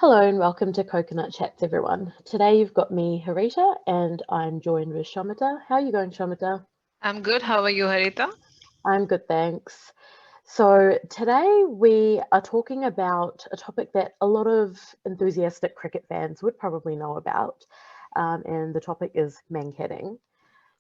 Hello and welcome to Coconut Chats, everyone. Today you've got me, Harita, and I'm joined with Shamita. How are you going, Shamita? I'm good. How are you, Harita? I'm good, thanks. So today we are talking about a topic that a lot of enthusiastic cricket fans would probably know about, and the topic is Mankading.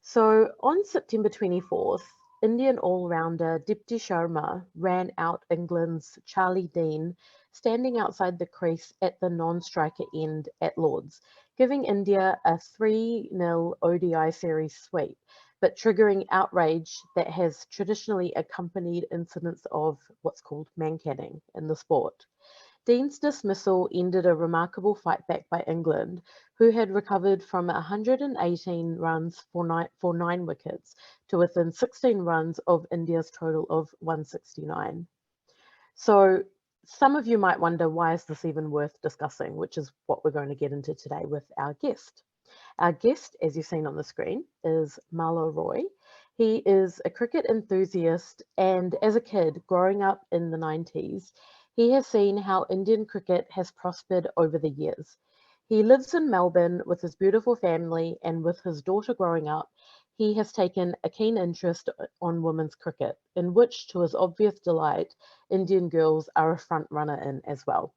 So on September 24th, Indian all-rounder Dipti Sharma ran out England's Charlie Dean, standing outside the crease at the non-striker end at Lord's, giving India a 3-0 ODI series sweep, but triggering outrage that has traditionally accompanied incidents of what's called mankading in the sport. Dean's dismissal ended a remarkable fight back by England, who had recovered from 118 runs for nine wickets to within 16 runs of India's total of 169. So some of you might wonder, why is this even worth discussing, which is what we're going to get into today with our guest. Our guest, as you've seen on the screen, is Malo Roy. He is a cricket enthusiast, and as a kid growing up in the 90s, he has seen how Indian cricket has prospered over the years. He lives in Melbourne with his beautiful family, and with his daughter growing up, he has taken a keen interest on women's cricket, in which, to his obvious delight, Indian girls are a front runner in as well.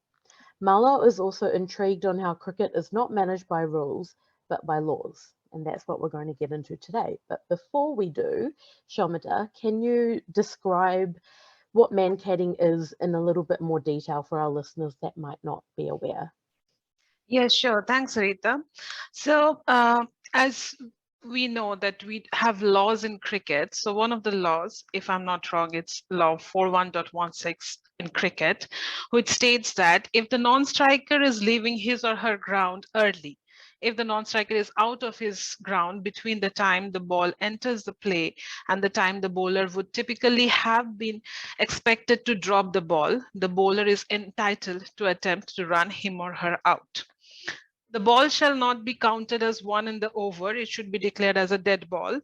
Malo is also intrigued on how cricket is not managed by rules, but by laws. And that's what we're going to get into today. But before we do, Shomita, can you describe what mankading is in a little bit more detail for our listeners that might not be aware? Yeah, sure. Thanks, Harita. So, as we know that we have laws in cricket. So one of the laws, if I'm not wrong, it's law 41.16 in cricket, which states that if the non-striker is leaving his or her ground early, if the non-striker is out of his ground between the time the ball enters the play and the time the bowler would typically have been expected to drop the bowler is entitled to attempt to run him or her out. The ball shall not be counted as one in the over. It should be declared as a dead ball.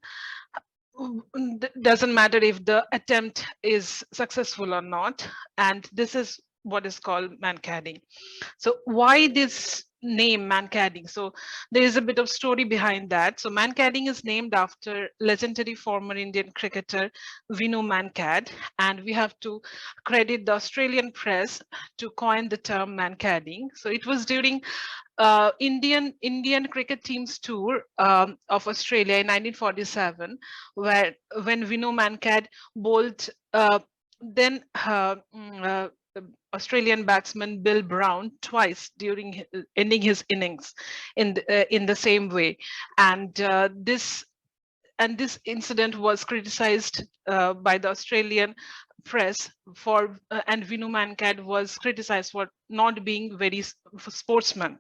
Doesn't matter if the attempt is successful or not. And this is what is called mankading. So why this name mankading? So there is a bit of story behind that. So mankading is named after legendary former Indian cricketer Vinu Mankad, and we have to credit the Australian press to coin the term mankading. So it was during Indian cricket team's tour of Australia in 1947, where when Vinu Mankad bowled then Australian batsman Bill Brown twice during ending his innings in the same way, and this incident was criticized by the Australian press for, and Vinu Mankad was criticized for not being very sportsman.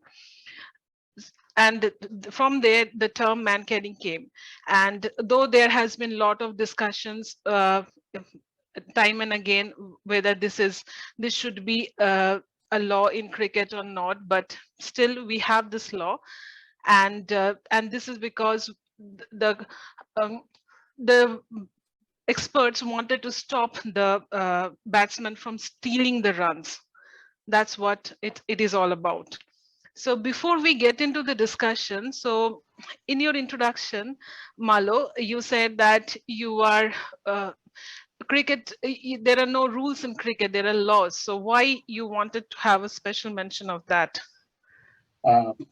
And from there, the term mankading came. And though there has been a lot of discussions time and again whether this should be a law in cricket or not, but still we have this law, and this is because the um, the experts wanted to stop the batsman from stealing the runs. That's what it is all about. So before we get into the discussion, so in your introduction, Malo, you said that you are cricket, there are no rules in cricket, there are laws. So why you wanted to have a special mention of that?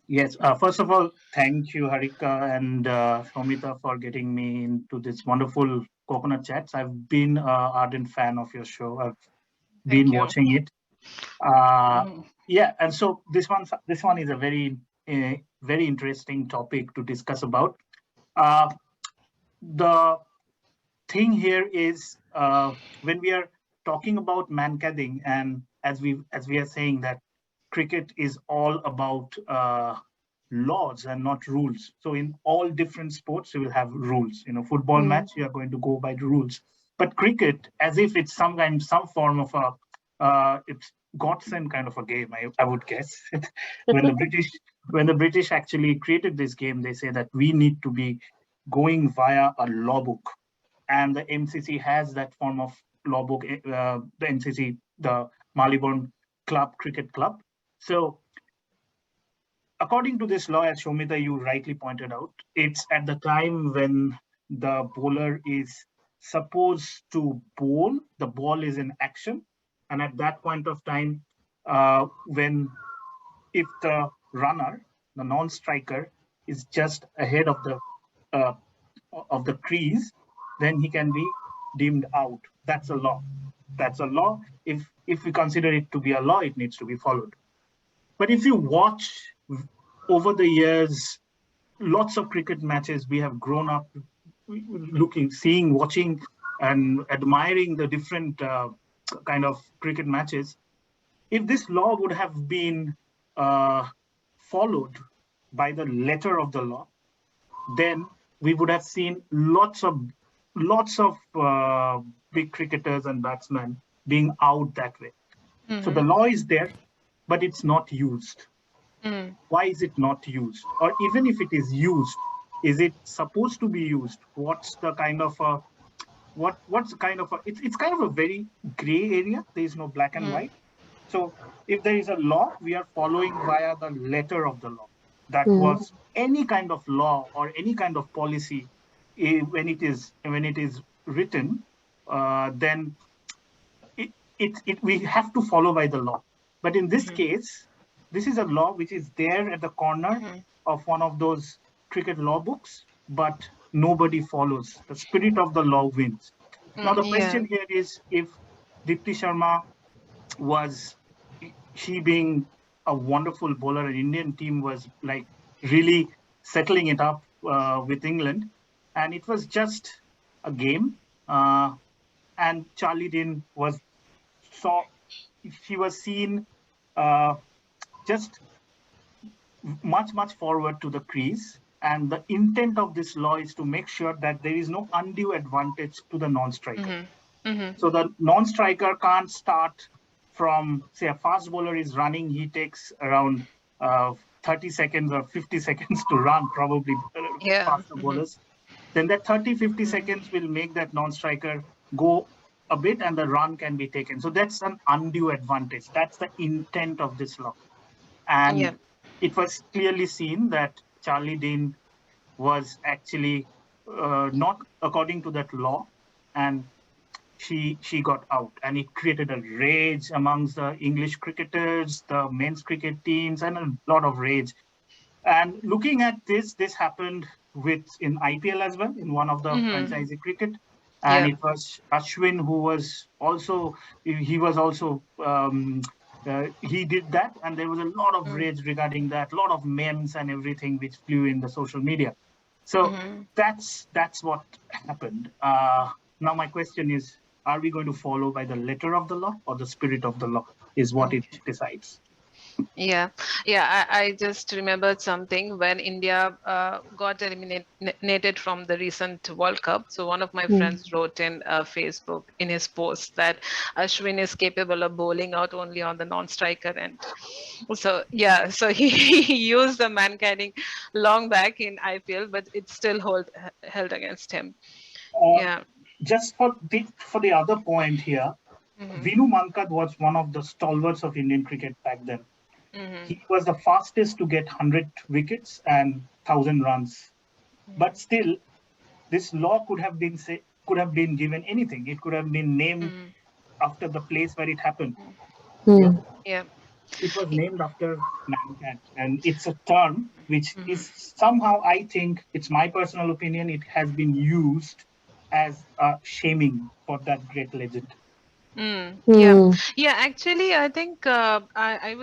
Yes, first of all, thank you, Harika and Shomita, for getting me into this wonderful coconut chats. I've been an ardent fan of your show. I've been Thank you. watching it. Uh, Mhm. yeah, and so this one is a very interesting topic to discuss about. Uh, the thing here is when we are talking about mankading, and as we are saying that cricket is all about laws and not rules. So in all different sports, you will have rules. Football Mm. match, you are going to go by the rules. But cricket, as if it's some form of a it's godsend kind of a game, I would guess. when the British when the British actually created this game, they say that we need to be going via a law book, and the MCC has that form of law book. The MCC, the Marylebone Club Cricket Club. So according to this law, as Shomita, you rightly pointed out, it's at the time when the bowler is supposed to bowl, the ball is in action. And at that point of time, when if the runner, the non-striker, is just ahead uh, of the crease, then he can be deemed out. That's a law. That's a law. If we consider it to be a law, it needs to be followed. But if you watch over the years, lots of cricket matches, we have grown up looking, seeing, watching, and admiring the different kind of cricket matches. If this law would have been followed by the letter of the law, then we would have seen lots of big cricketers and batsmen being out that way. So the law is there, but it's not used. Why is it not used? Or even if it is used, is it supposed to be used? What's the kind of a it's kind of a very gray area. There is no black and white. So if there is a law, we are following via the letter of the law. That was any kind of law or any kind of policy. When it is written, then we have to follow by the law. But in this case, this is a law which is there at the corner of one of those cricket law books, but nobody follows. The spirit of the law wins. Now the question here is, if Dipti Sharma was, she being a wonderful bowler, an Indian team was like really settling it up with England, and it was just a game, and Charlie Dean was seen just much forward to the crease, and the intent of this law is to make sure that there is no undue advantage to the non-striker. So the non-striker can't start from, say, a fast bowler is running, he takes around 30 seconds or 50 seconds to run, probably faster bowlers. Then that 30-50 seconds will make that non-striker go a bit and the run can be taken. So that's an undue advantage. That's the intent of this law. And it was clearly seen that Charlie Dean was actually not according to that law, and she got out, and it created a rage amongst the English cricketers, the men's cricket teams, and a lot of rage. And looking at this happened in IPL as well, in one of the franchisee cricket. And it was Ashwin who was also, he did that, and there was a lot of rage regarding that, a lot of memes and everything which flew in the social media. So that's what happened. Now my question is, are we going to follow by the letter of the law or the spirit of the law is what it decides? I just remembered something when India got eliminated from the recent World Cup. So one of my friends wrote in Facebook in his post that Ashwin is capable of bowling out only on the non-striker end. So so he used the Mankading long back in IPL, but it's still held against him. Just for the other point here, Vinu Mankad was one of the stalwarts of Indian cricket back then. He was the fastest to get 100 wickets and 1,000 runs. But still, this law could have been given anything. It could have been named after the place where it happened. It was named after Mankat, and it's a term which is somehow, I think, it's my personal opinion, it has been used as a shaming for that great legend. Actually, I think I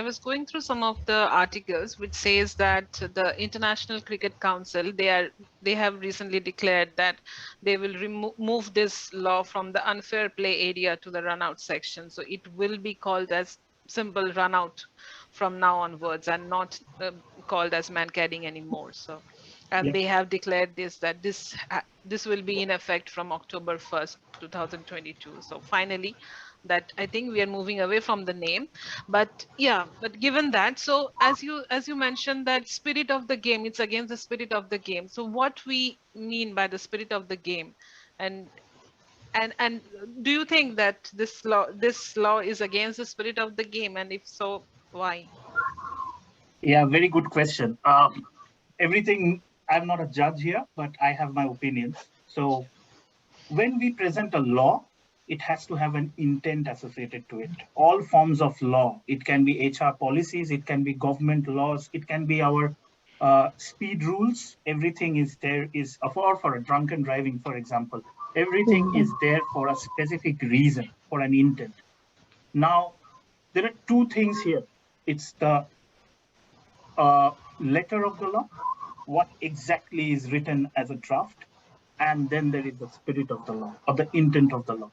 was going through some of the articles which says that the International Cricket Council, they have recently declared that they will remove this law from the unfair play area to the run out section. So it will be called as simple run out from now onwards and not called as Mankading anymore. So they have declared that this will be in effect from October 1st, 2022. So finally, that I think we are moving away from the name. But given that, so as you mentioned, that spirit of the game, it's against the spirit of the game. So what we mean by the spirit of the game, and do you think that this law is against the spirit of the game, and if so, why? Yeah, very good question. Everything, I'm not a judge here, but I have my opinions. So when we present a law, it has to have an intent associated to it. All forms of law, it can be HR policies, it can be government laws, it can be our speed rules. Everything is there, is for a drunken driving, for example. Everything is there for a specific reason, for an intent. Now, there are two things here. It's the letter of the law, what exactly is written as a draft, and then there is the spirit of the law or the intent of the law.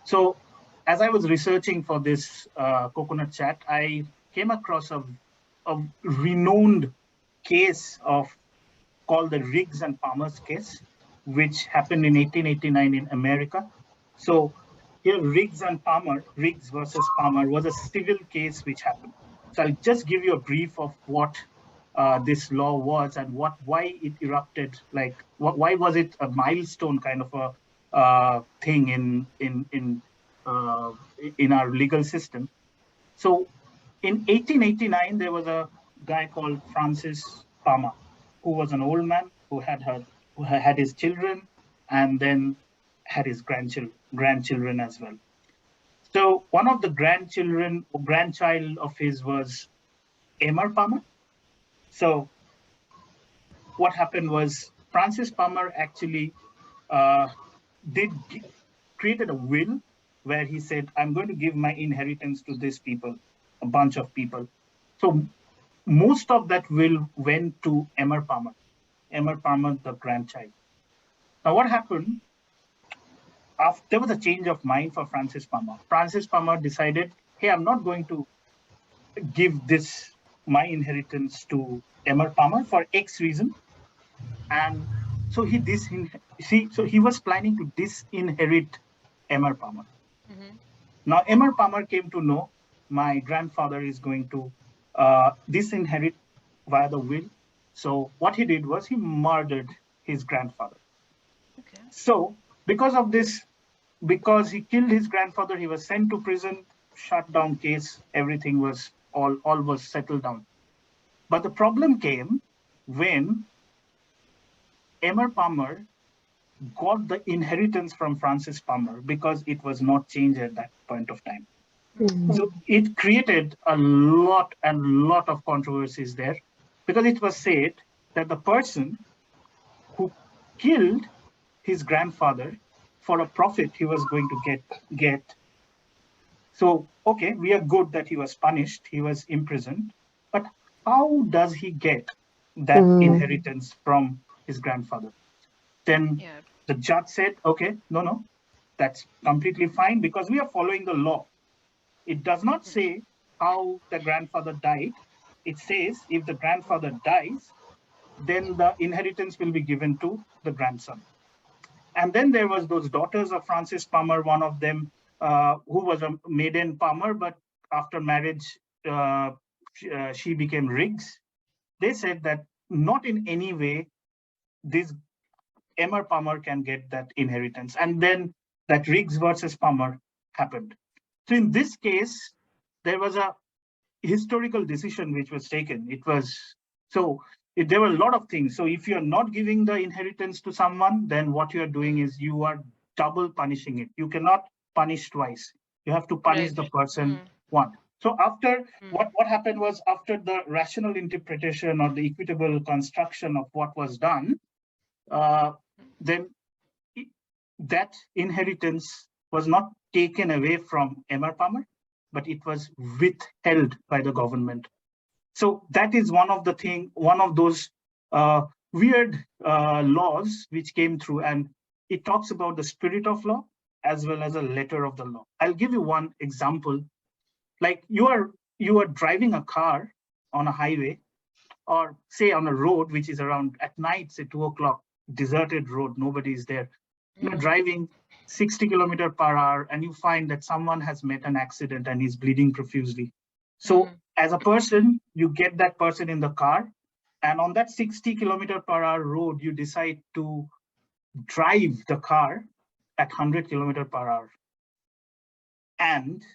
So as I was researching for this coconut chat, I came across a renowned case of called the Riggs and Palmer's case, which happened in 1889 in America. So here Riggs versus Palmer was a civil case which happened. So I'll just give you a brief of what this law was and why it erupted, like why was it a milestone kind of a thing in our legal system. So in 1889, there was a guy called Francis Palmer, who was an old man who had his children and then had his grandchildren as well. So one of the grandchild of his was Emmer Palmer. So what happened was Francis Palmer actually uh, created a will where he said, I'm going to give my inheritance to these people, a bunch of people. So most of that will went to Emmer Palmer, the grandchild. Now what happened? After, there was a change of mind for Francis Palmer. Francis Palmer decided, hey, I'm not going to give my inheritance to Emmer Palmer for X reason. And so he was planning to disinherit Emmer Palmer. Now Emmer Palmer came to know my grandfather is going to disinherit via the will. So what he did was he murdered his grandfather. Okay. So because of this, because he killed his grandfather, he was sent to prison, shut down case, everything was all was settled down. But the problem came when Emmer Palmer got the inheritance from Francis Palmer because it was not changed at that point of time. So it created a lot of controversies there because it was said that the person who killed his grandfather for a profit he was going to get. So, okay, we are good that he was punished, he was imprisoned, but how does he get that inheritance from his grandfather? Then the judge said, okay, no, that's completely fine because we are following the law. It does not say how the grandfather died. It says if the grandfather dies, then the inheritance will be given to the grandson. And then there was those daughters of Francis Palmer, one of them who was a maiden Palmer, but after marriage, she became Riggs. They said that not in any way this Emmer Palmer can get that inheritance. And then that Riggs versus Palmer happened. So in this case, there was a historical decision which was taken. There were a lot of things. So if you're not giving the inheritance to someone, then what you're doing is you are double punishing it. You cannot punish twice. You have to punish the person one. So after what happened was after the rational interpretation or the equitable construction of what was done, then that inheritance was not taken away from Emmer Palmer, but it was withheld by the government. So that is one of those weird laws which came through, and it talks about the spirit of law as well as a letter of the law. I'll give you one example. Like you are driving a car on a highway or say on a road which is around at night, say 2 o'clock, deserted road, nobody is there. You're driving 60 km/h and you find that someone has met an accident and he's bleeding profusely. So as a person, you get that person in the car, and on that 60 km/h road, you decide to drive the car at 100 km/h. And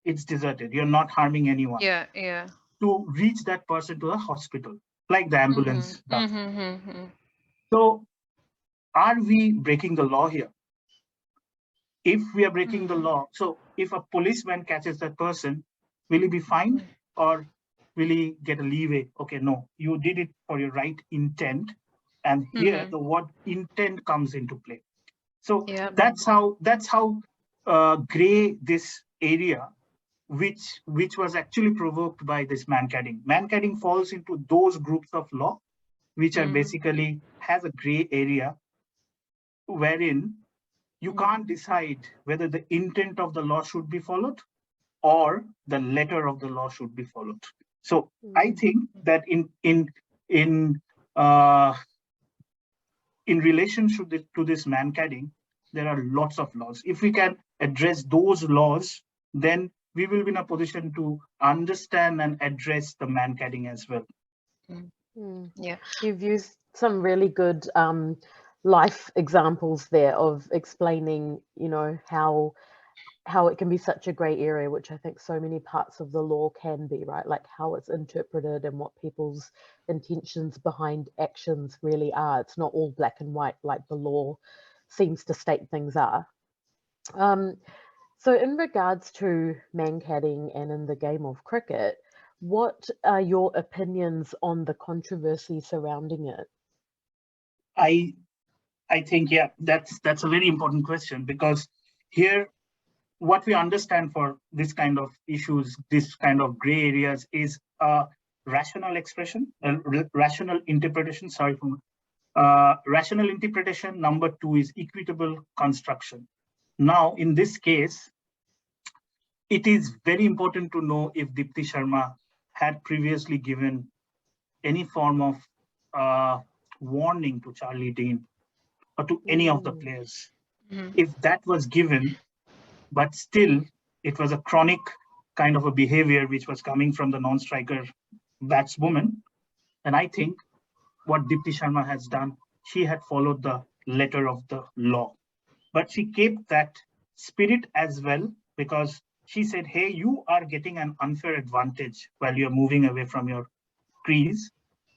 it's deserted. You're not harming anyone. Yeah. to reach that person to the hospital, like the ambulance does. So are we breaking the law here? If we are breaking the law, so if a policeman catches that person, will he be fined or will he get a leeway? Okay, no, you did it for your right intent. And here the word intent comes into play. So that's how gray this area, which was actually provoked by this Mankading. Mankading falls into those groups of law which are basically has a gray area wherein you can't decide whether the intent of the law should be followed or the letter of the law should be followed. So I think that in relation to this Mankading, there are lots of laws. If we can address those laws, then we will be in a position to understand and address the Mankading as well. Yeah, you've used some really good life examples there of explaining, you know, how it can be such a gray area, which I think so many parts of the law can be, right? Like how it's interpreted and what people's intentions behind actions really are. It's not all black and white like the law seems to state things are. So in regards to Mankading and in the game of cricket, what are your opinions on the controversy surrounding it? I think, yeah, that's a very important question, because here what we understand for this kind of issues, this kind of gray areas, is a rational expression, rational interpretation. Rational interpretation. Number two is equitable construction. Now, in this case, it is very important to know if Dipti Sharma had previously given any form of warning to Charlie Dean or to any of the players. If that was given, but still it was a chronic kind of a behavior which was coming from the non-striker batswoman, and I think what Dipti Sharma has done, she had followed the letter of the law. But she kept that spirit as well, because she said, hey, you are getting an unfair advantage while you're moving away from your crease.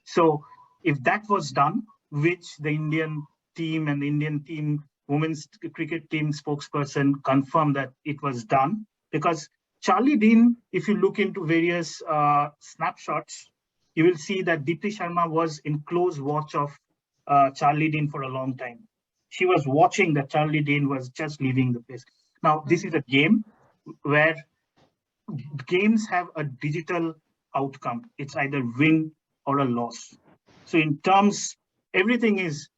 So if that was done, which the Indian team and the Indian team women's cricket team spokesperson confirmed that it was done, because Charlie Dean, if you look into various snapshots, you will see that Dipti Sharma was in close watch of Charlie Dean for a long time. She was watching that Charlie Dean was just leaving the place. Now, this is a game where games have a digital outcome. It's either win or a loss. So in terms, everything is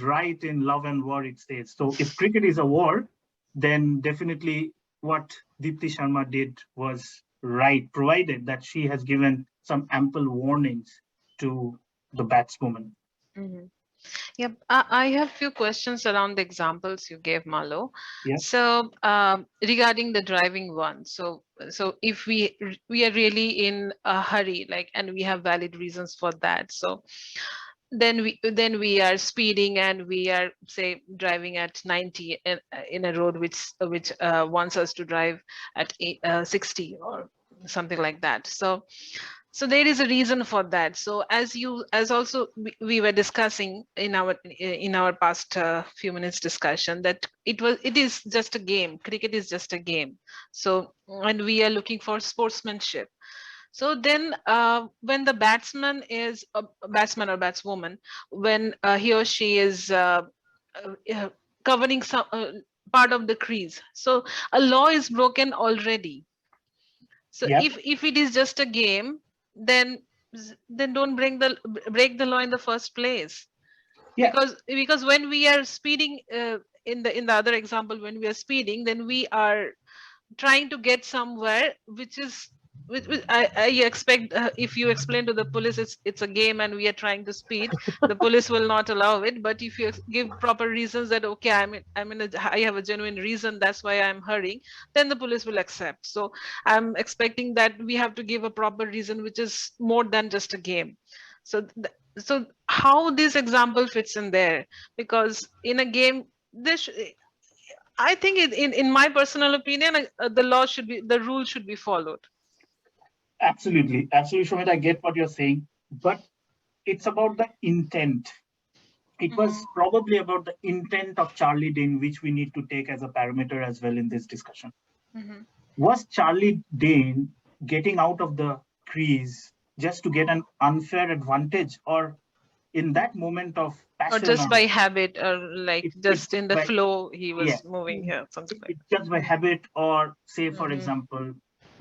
right in love and war, it says. So if cricket is a war, then definitely what Dipti Sharma did was right, provided that she has given some ample warnings to the batswoman. Yep, I have few questions around the examples you gave, Malo. Yeah. So regarding the driving one, so if we are really in a hurry, like, and we have valid reasons for that, so then we are speeding and we are, say, driving at 90 in a road which wants us to drive at 60 or something like that. So there is a reason for that. So as also we were discussing in our past few minutes discussion, that it is just a game. Cricket is just a game. So, and we are looking for sportsmanship. So then when the batsman is a batsman or batswoman, when he or she is covering some part of the crease, so a law is broken already. So Yeah. if it is just a game, then don't break the law in the first place. Yeah. Because when we are speeding, in the other example, when we are speeding, then we are trying to get somewhere, which is I expect if you explain to the police it's a game and we are trying to speed, the police will not allow it. But if you give proper reasons that okay, I have a genuine reason, that's why I'm hurrying, then the police will accept. So I'm expecting that we have to give a proper reason which is more than just a game. So so how this example fits in there? Because in a game, I think in my personal opinion, the rule should be followed. Absolutely. Absolutely, Shomit, I get what you're saying, but it's about the intent. It was probably about the intent of Charlie Dane, which we need to take as a parameter as well in this discussion. Was Charlie Dane getting out of the crease just to get an unfair advantage, or in that moment of Or passion, just by habit, or like just it's in the by, flow he yeah, was moving here, something like it's just by habit, or say, for example,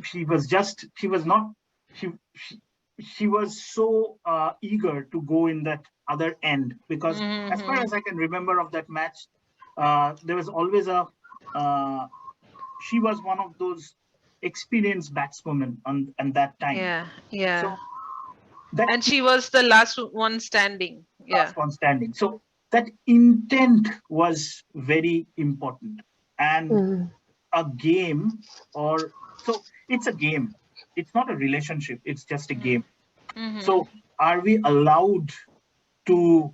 she was not, she, she, she was so eager to go in that other end, because as far as I can remember of that match, there was always a, uh, she was one of those experienced batswomen on at that time. yeah. So that And she was the last one standing. last one standing. So that intent was very important. And a game, or so it's a game. It's not a relationship. It's just a game. So are we allowed to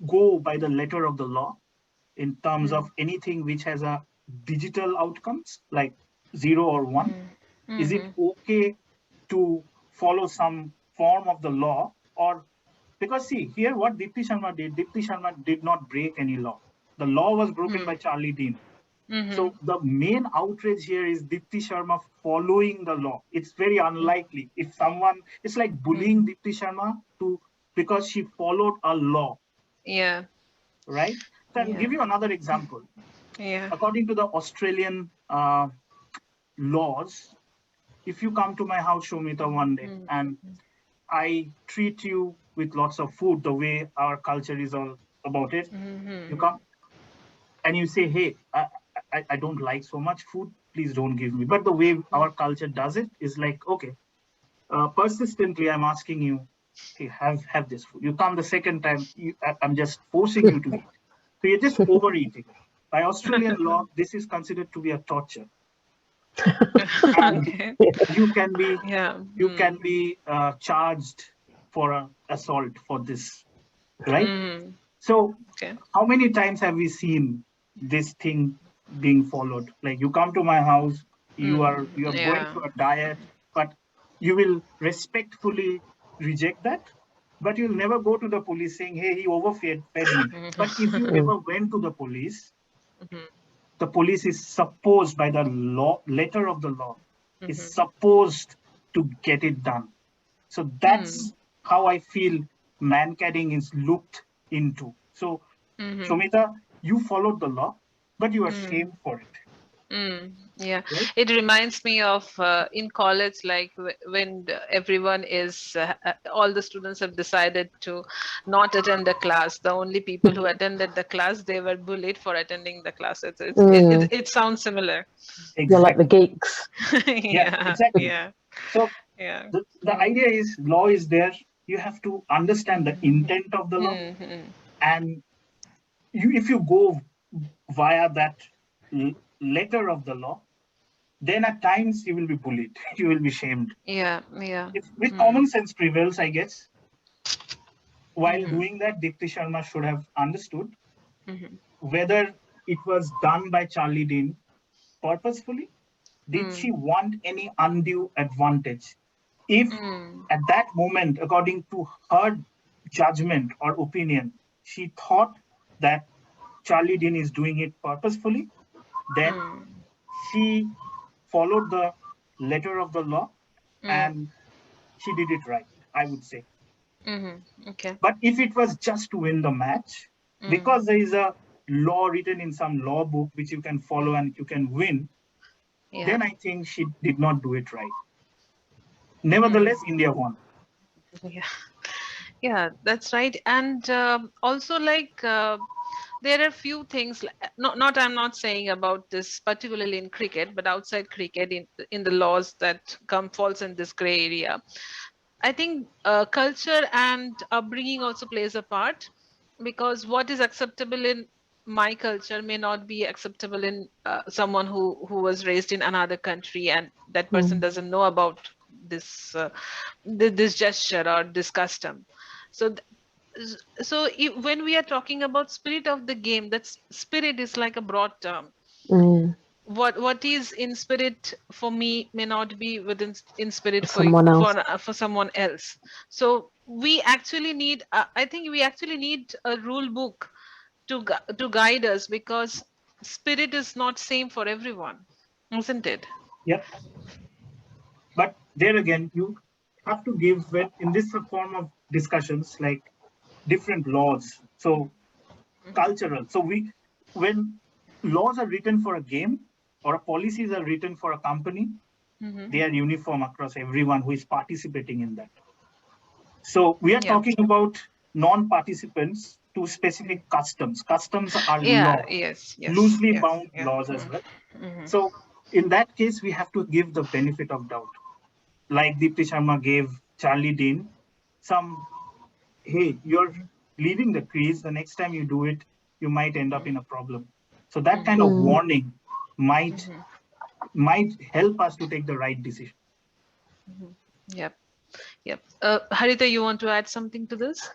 go by the letter of the law in terms of anything which has a digital outcomes like 0 or 1? Is it okay to follow some form of the law? Or because see here what Dipti Sharma did not break any law. The law was broken by Charlie Dean. So the main outrage here is Dipti Sharma following the law. It's very unlikely if someone, it's like bullying Dipti Sharma to, because she followed a law. Yeah. Right. So I'll give you another example. Yeah. According to the Australian laws, if you come to my house, Shomita, one day, and I treat you with lots of food, the way our culture is all about it, you come and you say, hey, I don't like so much food, please don't give me. But the way our culture does it is like, okay, persistently, I'm asking you, hey, have this food. You come the second time, I'm just forcing you to eat. So you're just overeating. By Australian law, this is considered to be a torture. And Okay. you can be Yeah. charged for an assault for this, right? So Okay. how many times have we seen this thing being followed? Like you come to my house, you are going Yeah. through a diet, but you will respectfully reject that, but you'll never go to the police saying, hey, he overfed me. But if you ever went to the police is supposed by the law, letter of the law, is supposed to get it done. So that's how I feel Mankading is looked into. So, Shomita, you followed the law, but you are shamed for it. Yeah, Right? it reminds me of in college, like when everyone is, all the students have decided to not attend the class. The only people who attended the class, they were bullied for attending the class. It sounds similar. You're like the Exactly. geeks. Yeah, exactly. Yeah. So Yeah. the idea is law is there. You have to understand the intent of the law. And if you go via that letter of the law, then at times you will be bullied, you will be shamed. Yeah. With common sense prevails, I guess. While doing that, Dipti Sharma should have understood whether it was done by Charlie Dean purposefully. Did she want any undue advantage? If at that moment, according to her judgment or opinion, she thought that Charlie Dean is doing it purposefully, then she followed the letter of the law and she did it right, I would say. Okay. But if it was just to win the match, because there is a law written in some law book which you can follow and you can win, then I think she did not do it right. Nevertheless, India won. Yeah. Yeah, that's right. And also, like, there are few things. Not. I'm not saying about this particularly in cricket, but outside cricket, in the laws that falls in this gray area. I think culture and upbringing also plays a part, because what is acceptable in my culture may not be acceptable in someone who was raised in another country, and that person doesn't know about this this gesture or this custom. So when we are talking about spirit of the game, that spirit is like a broad term. what is in spirit for me may not be in spirit Someone else. for someone else. So we actually need, I think we actually need a rule book to guide us, because spirit is not same for everyone, isn't it? Yeah. But there again, you have to give, when in this form of discussions, like different laws. So cultural. So when laws are written for a game or policies are written for a company, they are uniform across everyone who is participating in that. So we are talking about non-participants to specific customs. Customs are law, Yes, loosely bound laws as well. Mm-hmm. So in that case, we have to give the benefit of doubt. Like Deepti Sharma gave Charlie Dean some, hey, you're leaving the crease. The next time you do it, you might end up in a problem. So that kind of warning might help us to take the right decision. Yep. Harita, you want to add something to this?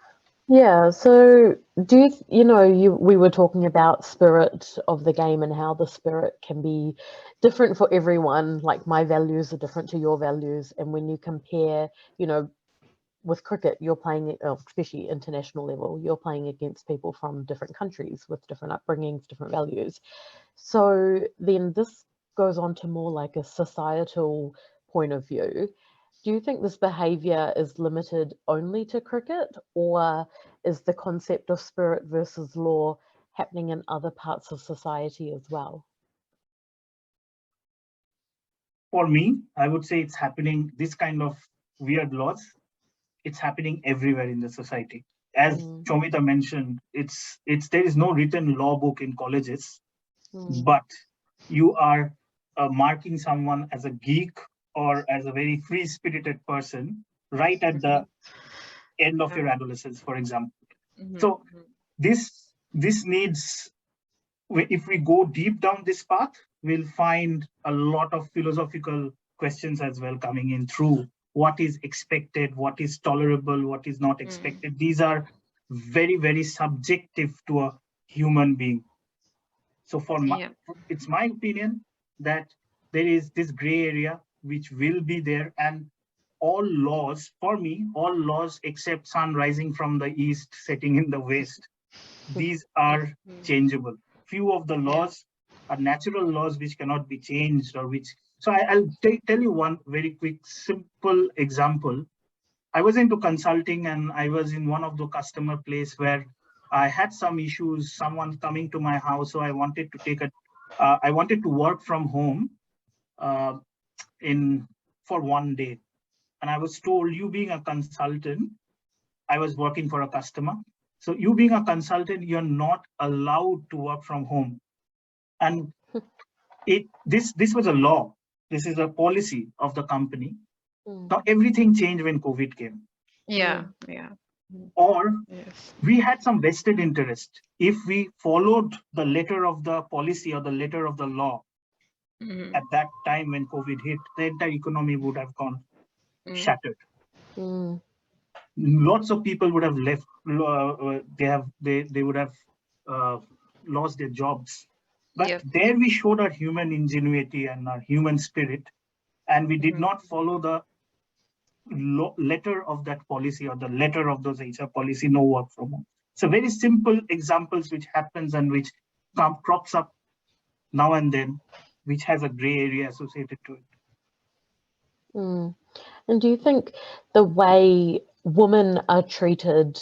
Yeah, so do we were talking about spirit of the game and how the spirit can be different for everyone, like my values are different to your values, and when you compare, with cricket, you're playing, especially international level, you're playing against people from different countries with different upbringings, different values. So then this goes on to more like a societal point of view. Do you think this behavior is limited only to cricket, or is the concept of spirit versus law happening in other parts of society as well? For me, I would say it's happening, this kind of weird laws, it's happening everywhere in the society. As Chomita mentioned, there is no written law book in colleges, but you are marking someone as a geek or as a very free-spirited person right at the end of your adolescence, for example. So this needs, if we go deep down this path, we'll find a lot of philosophical questions as well coming in through what is expected, what is tolerable, what is not expected. These are very, very subjective to a human being. So it's my opinion that there is this gray area which will be there, and all laws, for me, all laws except sun rising from the east, setting in the west, these are changeable. Few of the laws are natural laws which cannot be changed, or which. So I'll tell you one very quick, simple example. I was into consulting, and I was in one of the customer place where I had some issues, someone coming to my house. So I wanted to I wanted to work from home uh, for one day. And I was told, you being a consultant, I was working for a customer. So you being a consultant, you're not allowed to work from home. And this was a law. This is a policy of the company. Now everything changed when COVID came. Or we had some vested interest. If we followed the letter of the policy or the letter of the law at that time when COVID hit, the entire economy would have gone shattered. Lots of people would have left. They would have lost their jobs. But there we showed our human ingenuity and our human spirit, and we did not follow the letter of that policy or the letter of those HR policy, no work from home. So very simple examples which happens and which crops up now and then, which has a gray area associated to it. And do you think the way women are treated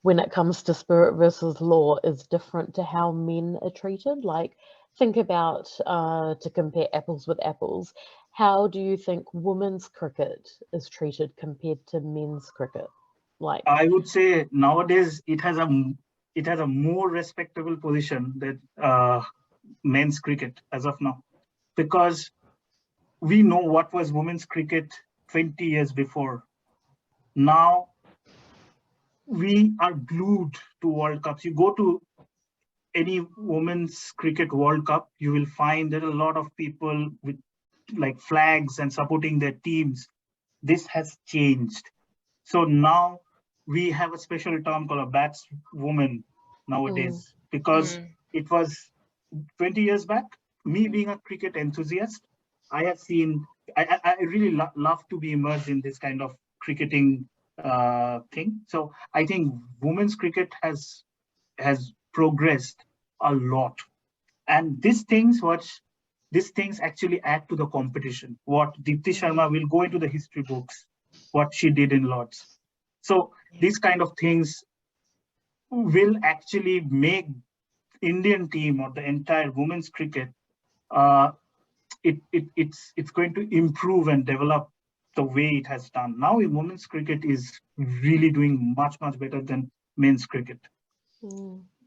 when it comes to spirit versus law is different to how men are treated? Like, think about, to compare apples with apples, how do you think women's cricket is treated compared to men's cricket? Like, I would say nowadays it has a more respectable position than men's cricket as of now, because we know what was women's cricket 20 years before. Now we are glued to World Cups. You go to any women's cricket World Cup, you will find there are a lot of people with like flags and supporting their teams. This has changed. So now we have a special term called a batswoman nowadays, because it was 20 years back, me being a cricket enthusiast, I have seen, I really love to be immersed in this kind of cricketing thing. So I think women's cricket has progressed a lot. And these things actually add to the competition. What Deepti Sharma will go into the history books, what she did in Lords. So these kind of things will actually make Indian team or the entire women's cricket, it's going to improve and develop the way it has done. Now women's cricket is really doing much better than men's cricket.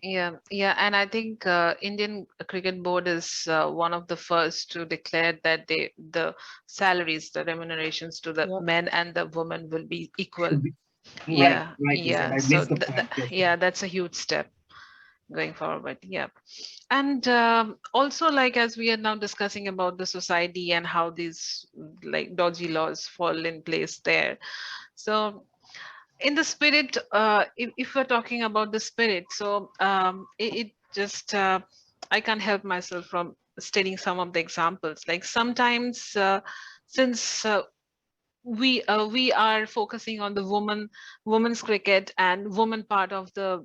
Yeah, and I think Indian Cricket Board is one of the first to declare that the salaries, the remunerations to the men and the women will be equal. Yeah, right. So that's a huge step going forward. Yeah, and also, like, as we are now discussing about the society and how these like dodgy laws fall in place there. So in the spirit, if we're talking about the spirit, so it just I can't help myself from stating some of the examples. Like sometimes since we are focusing on the women's cricket and woman part of the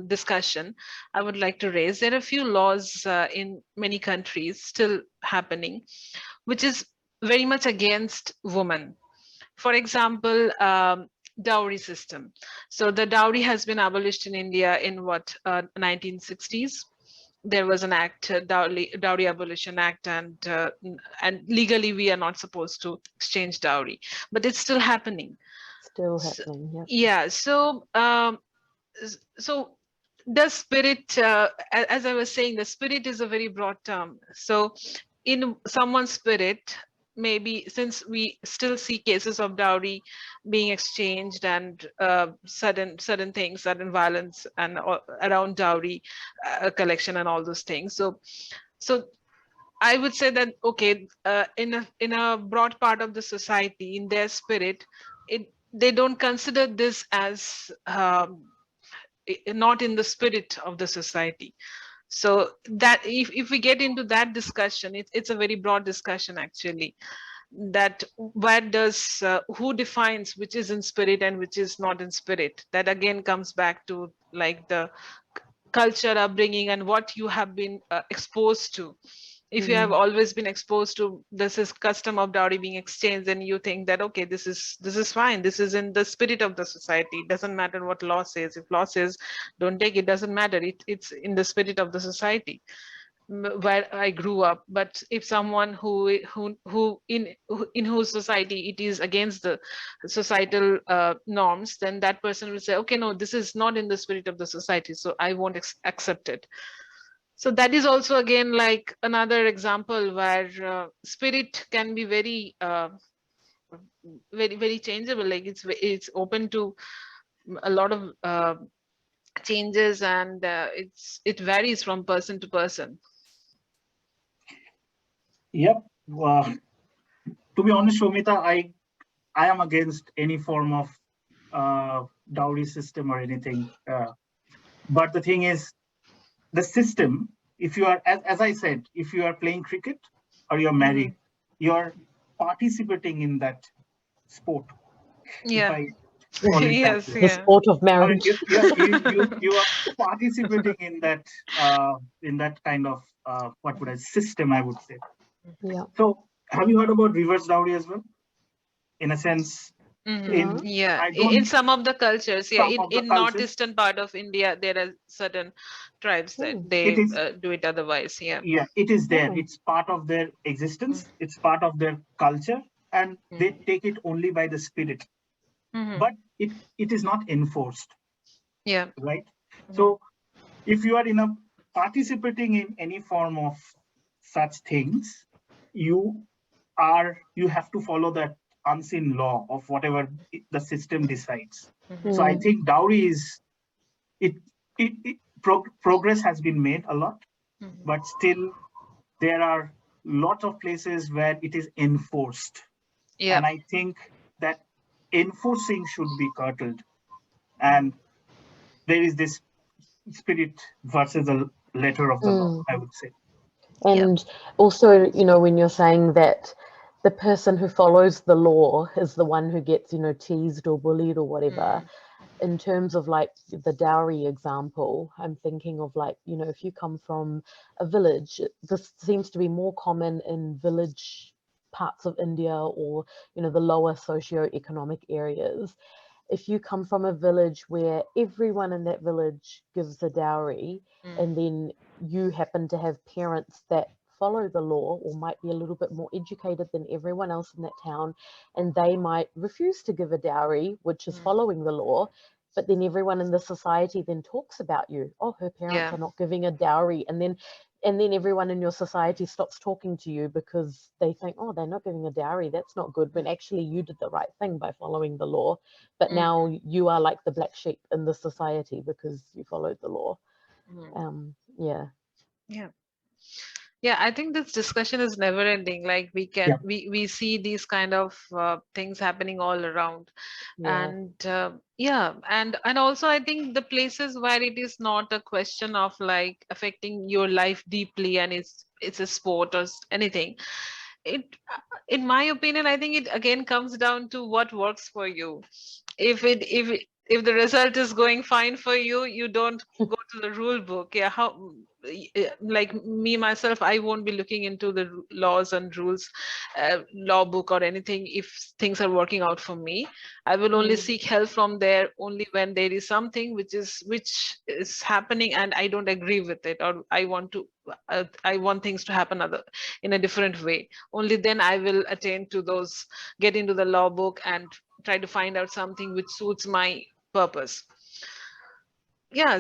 discussion, I would like to raise there are a few laws in many countries still happening, which is very much against women. For example, dowry system. So the dowry has been abolished in India in 1960s. There was an act, Dowry Abolition Act, and legally we are not supposed to exchange dowry, but it's still happening. Yeah. So the spirit, as I was saying, the spirit is a very broad term. So in someone's spirit, maybe since we still see cases of dowry being exchanged and sudden things, sudden violence and around dowry collection and all those things. So I would say that, okay, in a broad part of the society, in their spirit, they don't consider this as not in the spirit of the society. So that if we get into that discussion, it's a very broad discussion actually, that where does who defines which is in spirit and which is not in spirit. That again comes back to like the culture, upbringing, and what you have been exposed to. If you have always been exposed to this is custom of dowry being exchanged, then you think that, okay, this is fine, this is in the spirit of the society. It doesn't matter what law says. If law says don't take it, doesn't matter, it's in the spirit of the society where I grew up. But if someone who in whose society it is against the societal norms, then that person will say, okay, no, this is not in the spirit of the society, so I won't accept it. So that is also again like another example where spirit can be very very changeable. Like it's open to a lot of changes, and it varies from person to person. Yep. To be honest, Shomita, I am against any form of dowry system or anything. But the thing is, the system, if you are, as I said, if you are playing cricket or you're married, you're participating in that sport. Yeah. Yes, the sport of marriage. You are participating in that kind of what would I system, I would say. Yeah. So have you heard about reverse dowry as well? In a sense, in some of the cultures, in northeastern part of India, there are certain tribes that they do it otherwise. Yeah, it is there. It's part of their existence. It's part of their culture, and they take it only by the spirit. But it is not enforced. Yeah. Right. So if you are participating in any form of such things, you have to follow that unseen law of whatever the system decides. So I think dowry is progress has been made a lot, but still there are lots of places where it is enforced. And I think that enforcing should be curtailed. And there is this spirit versus the letter of the law, I would say. And also, when you're saying that the person who follows the law is the one who gets, teased or bullied or whatever, in terms of like the dowry example, I'm thinking of like, if you come from a village, this seems to be more common in village parts of India or, the lower socio-economic areas. If you come from a village where everyone in that village gives a dowry, and then you happen to have parents that follow the law or might be a little bit more educated than everyone else in that town, and they might refuse to give a dowry, which is following the law, but then everyone in the society then talks about you. Oh, her parents are not giving a dowry, and then everyone in your society stops talking to you because they think, oh, they're not giving a dowry, that's not good, when actually you did the right thing by following the law, but now you are like the black sheep in the society because you followed the law. Yeah, I think this discussion is never ending. Like we see these kind of things happening all around. And and also I think the places where it is not a question of like affecting your life deeply and it's a sport or anything, it in my opinion, I think it again comes down to what works for you. If the result is going fine for you, you don't go to the rule book. Like me myself, I won't be looking into the laws and rules, law book or anything. If things are working out for me, I will only seek help from there only when there is something which is happening and I don't agree with it, or I want things to happen in a different way. Only then I will get into the law book and try to find out something which suits my purpose.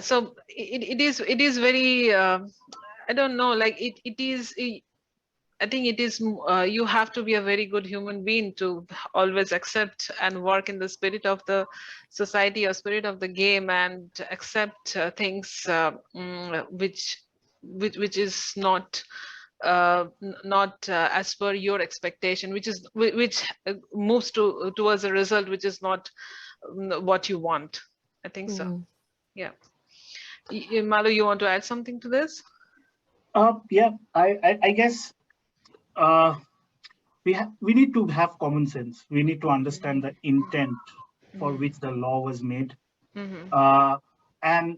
So it is very I don't know, like I think it is you have to be a very good human being to always accept and work in the spirit of the society or spirit of the game, and accept things which is not as per your expectation, which moves towards a result which is not what you want. I think so. Yeah. Malo, you want to add something to this? I guess we need to have common sense. We need to understand the intent for which the law was made. And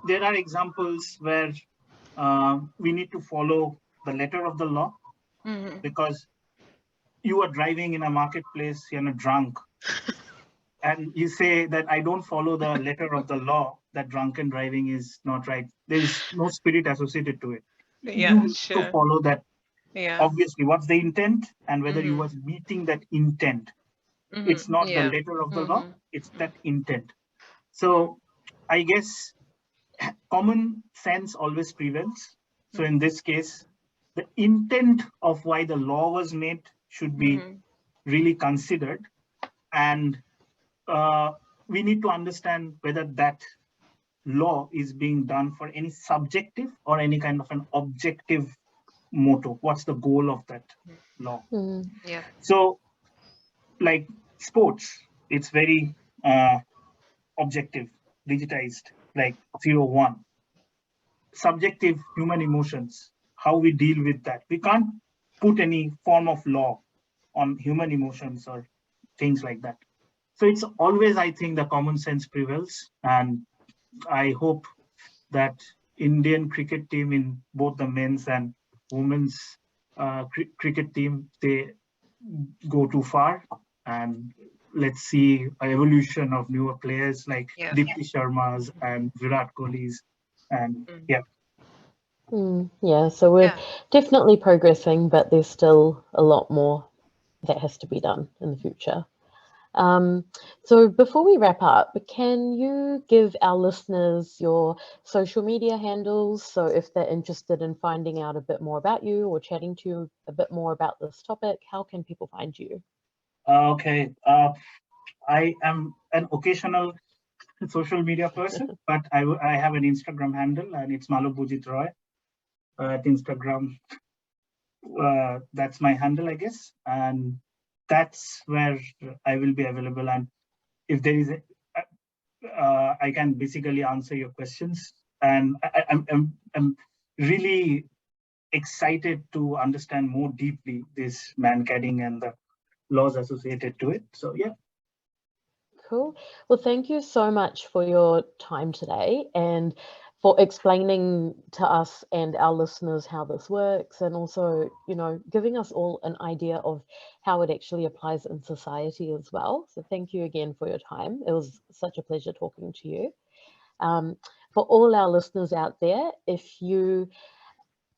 there are examples where we need to follow the letter of the law, because you are driving in a marketplace, you're drunk, and you say that I don't follow the letter of the law, that drunken driving is not right. There is no spirit associated to it. You need to follow that. Obviously, what's the intent and whether you was meeting that intent. It's not the letter of the law, it's that intent. So I guess common sense always prevails. So in this case, the intent of why the law was made should be really considered. And we need to understand whether that law is being done for any subjective or any kind of an objective motto. What's the goal of that law? So like sports, it's very objective, digitized, like 0-1. Subjective human emotions, how we deal with that. We can't put any form of law on human emotions or things like that. So it's always, I think, the common sense prevails. And I hope that Indian cricket team, in both the men's and women's cricket team, they go too far. And let's see an evolution of newer players like Deepti Sharma's and Virat Kohli's. And so we're definitely progressing, but there's still a lot more that has to be done in the future. So before we wrap up, can you give our listeners your social media handles? So if they're interested in finding out a bit more about you or chatting to you a bit more about this topic, how can people find you? Okay. I am an occasional social media person, but I have an Instagram handle, and it's Malo Roy at Instagram. That's my handle, I guess. And that's where I will be available. And if there is I can basically answer your questions. And I'm really excited to understand more deeply this Mankading and the laws associated to it. So yeah. Cool. Well, thank you so much for your time today and for explaining to us and our listeners how this works, and also, you know, giving us all an idea of how it actually applies in society as well. So thank you again for your time. It was such a pleasure talking to you. For all our listeners out there, if you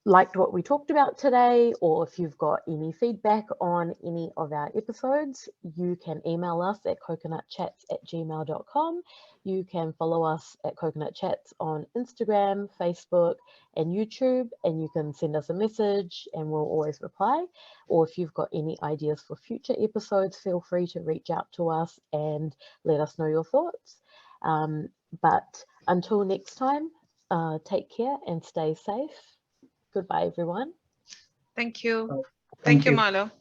liked what we talked about today, or if you've got any feedback on any of our episodes, you can email us at coconutchats@gmail.com. You can follow us at Coconut Chats on Instagram, Facebook, and YouTube, and you can send us a message and we'll always reply. Or if you've got any ideas for future episodes, feel free to reach out to us and let us know your thoughts. But until next time, take care and stay safe. Goodbye, everyone. Thank you. Thank Thank you, you. Malo.